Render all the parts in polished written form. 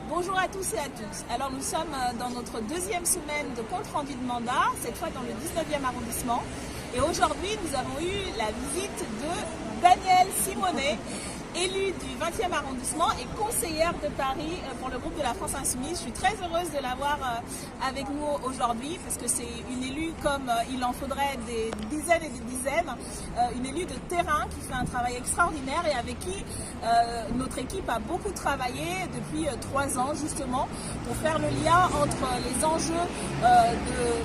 Bonjour à tous et à toutes. Alors nous sommes dans notre deuxième semaine de compte rendu de mandat, cette fois dans le 19e arrondissement. Et aujourd'hui nous avons eu la visite de Danielle Simonet, élue du 20e arrondissement et conseillère de Paris pour le groupe de la France Insoumise. Je suis très heureuse de l'avoir avec nous aujourd'hui parce que c'est une élue comme il en faudrait des dizaines et des dizaines, une élue de terrain qui fait un travail extraordinaire et avec qui notre équipe a beaucoup travaillé depuis 3 ans justement pour faire le lien entre les enjeux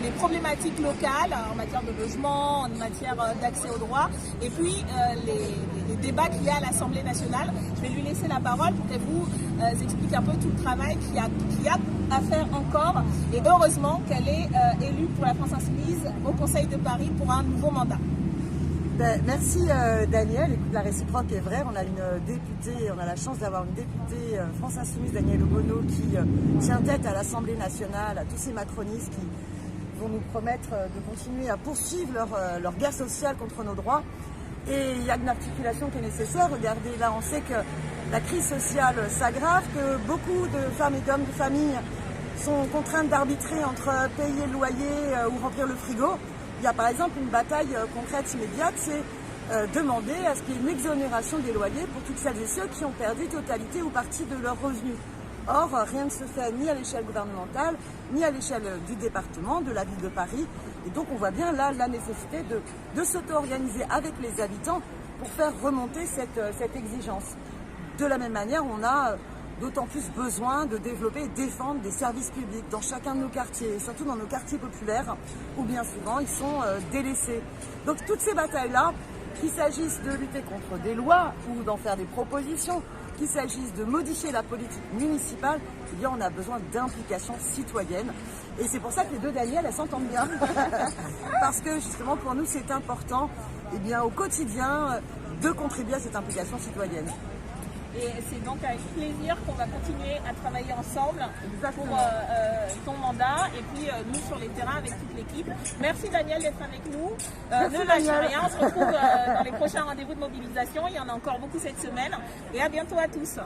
des problématiques locales en matière de logement, en matière d'accès aux droits et puis les débats qu'il y a à l'Assemblée nationale. Je vais lui laisser la parole pour qu'elle vous explique un peu tout le travail qu'il y a à faire encore. Et heureusement qu'elle est élue pour la France Insoumise au Conseil de Paris pour un nouveau mandat. Merci Danielle. Écoute, la réciproque est vraie. On a une députée, on a la chance d'avoir une députée France Insoumise, Danielle Obono, qui tient tête à l'Assemblée nationale, à tous ces macronistes qui vont nous promettre de continuer à poursuivre leur guerre sociale contre nos droits. Et il y a une articulation qui est nécessaire. Regardez, là, on sait que la crise sociale s'aggrave, que beaucoup de femmes et d'hommes de famille sont contraintes d'arbitrer entre payer le loyer ou remplir le frigo. Il y a par exemple une bataille concrète immédiate, c'est demander à ce qu'il y ait une exonération des loyers pour toutes celles et ceux qui ont perdu totalité ou partie de leurs revenus. Or, rien ne se fait ni à l'échelle gouvernementale, ni à l'échelle du département, de la ville de Paris. Et donc, on voit bien là la nécessité de s'auto-organiser avec les habitants pour faire remonter cette exigence. De la même manière, on a d'autant plus besoin de développer et défendre des services publics dans chacun de nos quartiers, et surtout dans nos quartiers populaires, où bien souvent ils sont délaissés. Donc, toutes ces batailles-là, qu'il s'agisse de lutter contre des lois ou d'en faire des propositions, qu'il s'agisse de modifier la politique municipale, eh bien on a besoin d'implication citoyenne. Et c'est pour ça que les deux Daniel, elles s'entendent bien. Parce que justement pour nous c'est important eh bien, au quotidien de contribuer à cette implication citoyenne. Et c'est donc avec plaisir qu'on va continuer à travailler ensemble pour ton mandat et puis nous sur les terrains avec toute l'équipe. Merci Danielle d'être avec nous. Ne lâchez rien, on se retrouve dans les prochains rendez-vous de mobilisation. Il y en a encore beaucoup cette semaine. Et à bientôt à tous.